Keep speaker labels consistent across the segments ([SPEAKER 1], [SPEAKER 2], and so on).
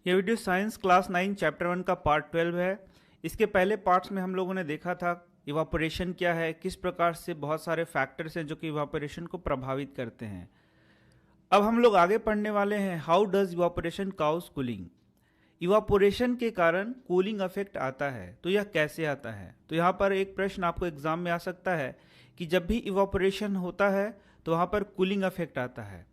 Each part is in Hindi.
[SPEAKER 1] ये वीडियो साइंस क्लास 9 चैप्टर 1 का पार्ट 12 है। इसके पहले पार्ट्स में हम लोगों ने देखा था इवापोरेशन क्या है, किस प्रकार से बहुत सारे फैक्टर्स हैं जो कि इवापोरेशन को प्रभावित करते हैं। अब हम लोग आगे पढ़ने वाले हैं how does evaporation cause cooling. Evaporation के कारण कूलिंग इफेक्ट आता है, तो यह कैसे आता है। तो यहाँ पर एक प्रश्न आपको एग्जाम में आ सकता है कि जब भी इवापोरेशन होता है तो वहाँ पर कूलिंग इफेक्ट आता है,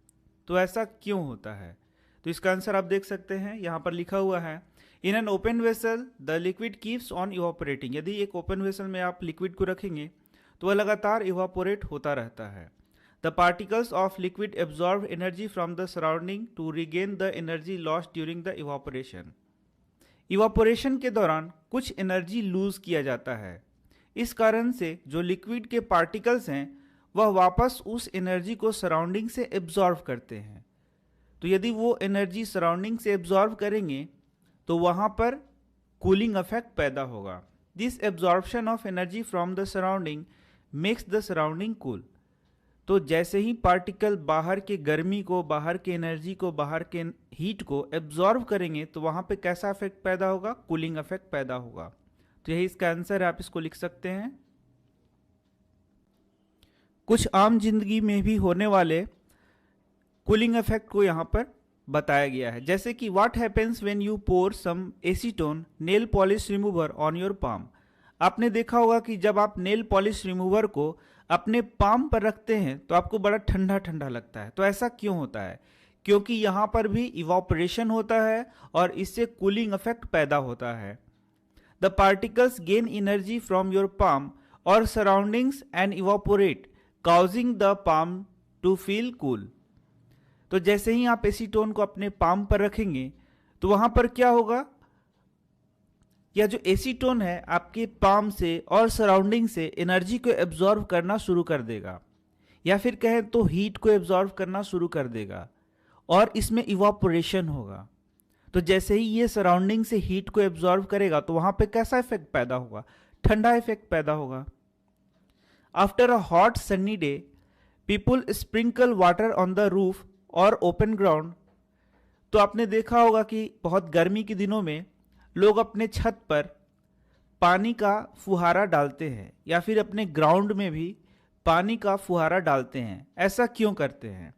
[SPEAKER 1] तो ऐसा क्यों होता है। तो इसका आंसर आप देख सकते हैं, यहाँ पर लिखा हुआ है in an open vessel the liquid keeps on evaporating. यदि एक ओपन वेसल में आप लिक्विड को रखेंगे तो वह लगातार इवापोरेट होता रहता है। The particles of liquid absorb energy from the surrounding to regain the energy lost during the evaporation. Evaporation के दौरान कुछ एनर्जी लूज किया जाता है। इस कारण से जो लिक्विड के पार्टिकल्स हैं वह वापस उस एनर्जी को सराउंडिंग से एब्जॉर्व करते हैं। तो यदि वो एनर्जी सराउंडिंग से एब्जॉर्व करेंगे तो वहाँ पर कूलिंग इफेक्ट पैदा होगा। This absorption of energy from the surrounding makes the surrounding cool. तो जैसे ही पार्टिकल बाहर के गर्मी को, बाहर के एनर्जी को, बाहर के हीट को एब्जॉर्व करेंगे तो वहाँ पे कैसा इफेक्ट पैदा होगा, कूलिंग इफेक्ट पैदा होगा। तो यही इसका आंसर है, आप इसको लिख सकते हैं। कुछ आम जिंदगी में भी होने वाले कूलिंग इफेक्ट को यहाँ पर बताया गया है, जैसे कि what happens when you pour some acetone nail polish remover on your palm. आपने देखा होगा कि जब आप नेल पॉलिश रिमूवर को अपने पाम पर रखते हैं तो आपको बड़ा ठंडा ठंडा लगता है। तो ऐसा क्यों होता है, क्योंकि यहाँ पर भी इवापोरेशन होता है और इससे कूलिंग इफेक्ट पैदा होता है। The particles gain energy from your palm और surroundings and evaporate causing the palm to feel cool. तो जैसे ही आप एसीटोन को अपने पाम पर रखेंगे तो वहां पर क्या होगा, यह जो एसीटोन है आपके पाम से और सराउंडिंग से एनर्जी को एब्जॉर्व करना शुरू कर देगा, या फिर कहें तो हीट को एब्जॉर्व करना शुरू कर देगा और इसमें इवापोरेशन होगा। तो जैसे ही ये सराउंडिंग से हीट को एब्जॉर्व करेगा तो वहां पे कैसा इफेक्ट पैदा होगा, ठंडा इफेक्ट पैदा होगा। After a hot sunny day people sprinkle water on the roof और ओपन ग्राउंड। तो आपने देखा होगा कि बहुत गर्मी के दिनों में लोग अपने छत पर पानी का फुहारा डालते हैं या फिर अपने ग्राउंड में भी पानी का फुहारा डालते हैं। ऐसा क्यों करते हैं,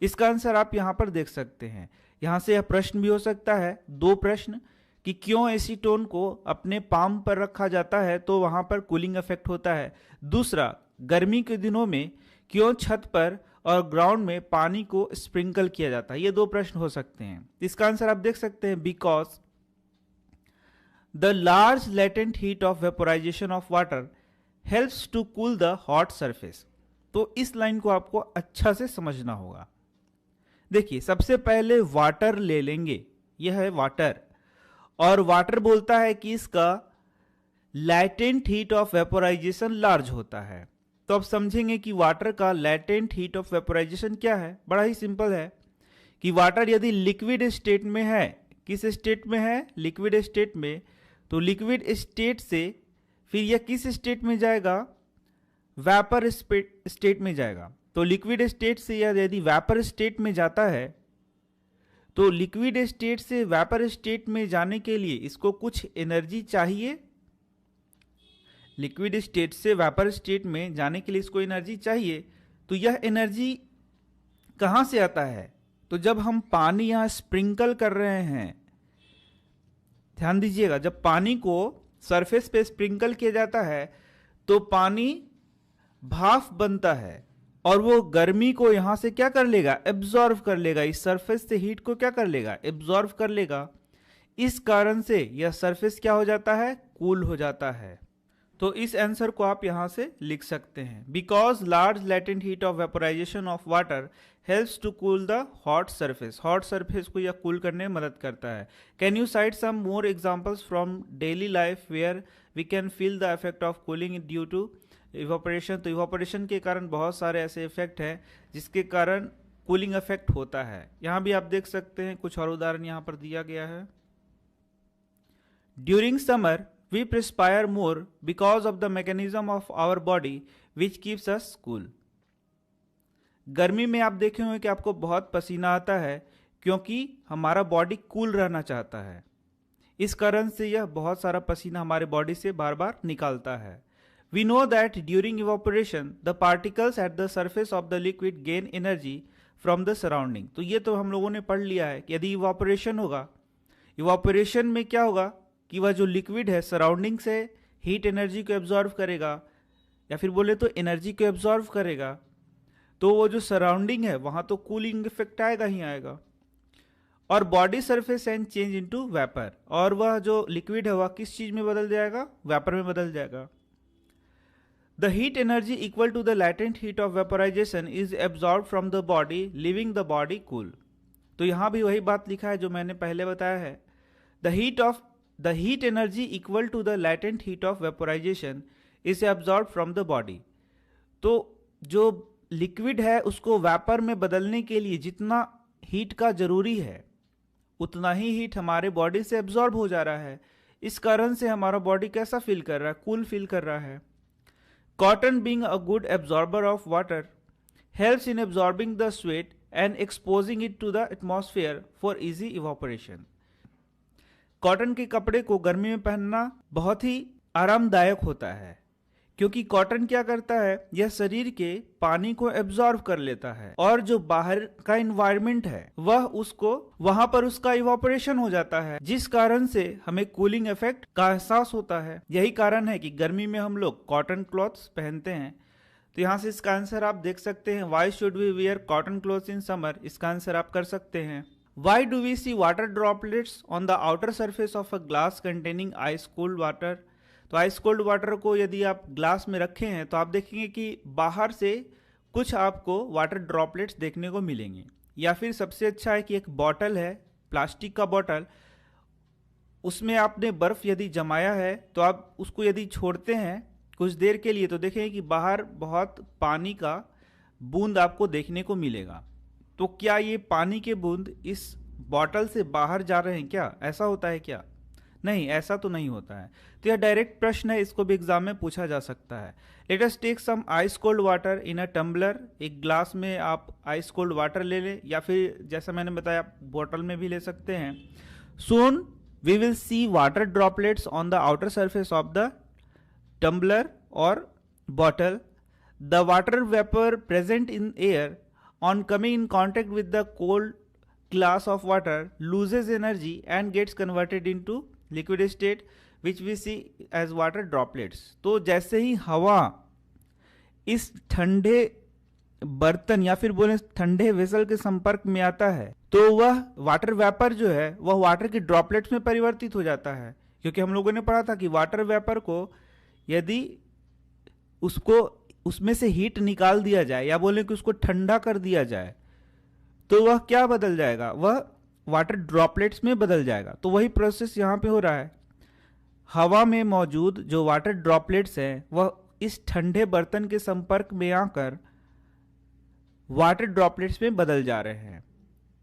[SPEAKER 1] इसका आंसर आप यहाँ पर देख सकते हैं। यहाँ से यह प्रश्न भी हो सकता है, दो प्रश्न, कि क्यों एसीटोन को अपने पाम पर रखा जाता है तो वहाँ पर कूलिंग इफेक्ट होता है। दूसरा, गर्मी के दिनों में क्यों छत पर और ग्राउंड में पानी को स्प्रिंकल किया जाता है। ये दो प्रश्न हो सकते हैं। इसका आंसर आप देख सकते हैं, because the large latent heat of vaporisation of water helps to cool the hot surface. तो इस लाइन को आपको अच्छा से समझना होगा। देखिए, सबसे पहले वाटर ले लेंगे, यह है वाटर, और वाटर बोलता है कि इसका latent heat of vaporisation large होता है। तो अब समझेंगे कि वाटर का लेटेंट हीट ऑफ वेपोराइजेशन क्या है। बड़ा ही सिंपल है कि वाटर यदि लिक्विड स्टेट में है, किस स्टेट में है, लिक्विड स्टेट में, तो लिक्विड स्टेट से फिर यह किस स्टेट में जाएगा, वेपर स्टेट में जाएगा। तो लिक्विड स्टेट से यदि वेपर स्टेट में जाता है तो लिक्विड स्टेट से वेपर स्टेट में जाने के लिए इसको कुछ एनर्जी चाहिए। लिक्विड स्टेट से वेपर स्टेट में जाने के लिए इसको एनर्जी चाहिए। तो यह एनर्जी कहाँ से आता है, तो जब हम पानी यहाँ स्प्रिंकल कर रहे हैं, ध्यान दीजिएगा, जब पानी को सरफेस पे स्प्रिंकल किया जाता है तो पानी भाप बनता है और वो गर्मी को यहाँ से क्या कर लेगा, एब्जॉर्व कर लेगा। इस सरफेस से हीट को क्या कर लेगा, एब्जॉर्व कर लेगा। इस कारण से यह सरफेस क्या हो जाता है, कूल हो जाता है। तो इस आंसर को आप यहां से लिख सकते हैं, because large latent heat of vaporisation of water helps to cool the hot surface. Hot surface को यह कूल करने में मदद करता है। Can you cite some more examples from daily life where we can feel the effect of cooling due to evaporation. तो इवापोरेशन के कारण बहुत सारे ऐसे इफेक्ट हैं जिसके कारण कूलिंग इफेक्ट होता है। यहाँ भी आप देख सकते हैं, कुछ और उदाहरण यहाँ पर दिया गया है। During summer we perspire more because of the mechanism of our body which keeps us cool। गर्मी में आप देखे होंगे कि आपको बहुत पसीना आता है क्योंकि हमारा बॉडी कूल रहना चाहता है। इस कारण से यह बहुत सारा पसीना हमारे बॉडी से बार बार निकालता है। We know that during evaporation, the particles at the surface of the liquid gain energy from the surrounding। तो ये तो हम लोगों ने पढ़ लिया है कि यदि इवापोरेशन होगा, इवापोरेशन में क्या होगा कि वह जो लिक्विड है सराउंडिंग से हीट एनर्जी को एब्जॉर्व करेगा, या फिर बोले तो एनर्जी को एब्जॉर्व करेगा, तो वो जो सराउंडिंग है वहाँ तो कूलिंग इफेक्ट आएगा ही आएगा। और body surface and change into vapour, और वह जो लिक्विड है वह किस चीज़ में बदल जाएगा, वेपर में बदल जाएगा। The heat energy equal to the latent heat of vaporization is absorbed from the body, leaving the body cool। तो यहाँ भी वही बात लिखा है जो मैंने पहले बताया है। The heat energy equal to the latent heat of vaporization is absorbed from the body। तो जो लिक्विड है उसको वेपर में बदलने के लिए जितना हीट का जरूरी है उतना ही हीट हमारे बॉडी से एब्जॉर्ब हो जा रहा है। इस कारण से हमारा बॉडी कैसा फील कर रहा है, कूल फील कर रहा है। Cotton, being a good absorber of water, helps in absorbing the sweat and exposing it to the atmosphere for easy evaporation। Cotton के कपड़े को गर्मी में पहनना बहुत ही आरामदायक होता है, क्योंकि कॉटन क्या करता है, यह शरीर के पानी को एब्जॉर्ब कर लेता है और जो बाहर का इन्वायरमेंट है वह उसको वहां पर उसका इवापोरेशन हो जाता है, जिस कारण से हमें कूलिंग इफेक्ट का एहसास होता है। यही कारण है कि गर्मी में हम लोग कॉटन क्लॉथ्स पहनते हैं। तो यहाँ से इसका आंसर आप देख सकते हैं, why should we wear cotton clothes in summer, इसका आंसर आप कर सकते हैं। Why do we see water droplets on the outer surface of a glass containing ice cold water. तो आइस कोल्ड वाटर को यदि आप ग्लास में रखे हैं तो आप देखेंगे कि बाहर से कुछ आपको वाटर ड्रॉपलेट्स देखने को मिलेंगे। या फिर सबसे अच्छा है कि एक बॉटल है, प्लास्टिक का बॉटल, उसमें आपने बर्फ़ यदि जमाया है तो आप उसको यदि छोड़ते हैं कुछ देर के लिए तो देखेंगे कि बाहर बहुत पानी का बूंद आपको देखने को मिलेगा। तो क्या ये पानी के बूंद इस बॉटल से बाहर जा रहे हैं क्या, ऐसा होता है क्या? नहीं, ऐसा तो नहीं होता है। तो यह डायरेक्ट प्रश्न है, इसको भी एग्जाम में पूछा जा सकता है। Let us take some ice cold water in a tumbler. एक ग्लास में आप आइस कोल्ड वाटर ले लें, या फिर जैसा मैंने बताया बोतल में भी ले सकते हैं। Soon we will see water droplets on the outer surface of the tumbler और bottle. The water vapour present in air on coming in contact with the cold glass of water loses energy and gets converted into liquid state which we see as water droplets। तो जैसे ही हवा इस ठंडे बर्तन या फिर बोले ठंडे वेसल के संपर्क में आता है तो वह वाटर वेपर जो है वह वाटर के ड्रॉपलेट्स में परिवर्तित हो जाता है। क्योंकि हम लोगों ने पढ़ा था कि वाटर वेपर को यदि उसको उसमें से हीट निकाल दिया जाए या बोले कि उसको ठंडा कर दिया जाए तो वह क्या बदल जाएगा, वह वाटर ड्रॉपलेट्स में बदल जाएगा। तो वही प्रोसेस यहाँ पे हो रहा है। हवा में मौजूद जो वाटर ड्रॉपलेट्स हैं वह इस ठंडे बर्तन के संपर्क में आकर वाटर ड्रॉपलेट्स में बदल जा रहे हैं।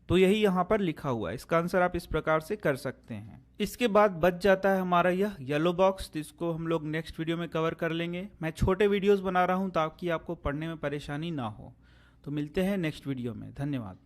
[SPEAKER 1] तो यही यहाँ पर लिखा हुआ है। इसका आंसर आप इस प्रकार से कर सकते हैं। इसके बाद बच जाता है हमारा यह येलो बॉक्स, जिसको हम लोग नेक्स्ट वीडियो में कवर कर लेंगे। मैं छोटे वीडियोस बना रहा हूँ ताकि आपको पढ़ने में परेशानी ना हो। तो मिलते हैं नेक्स्ट वीडियो में। धन्यवाद।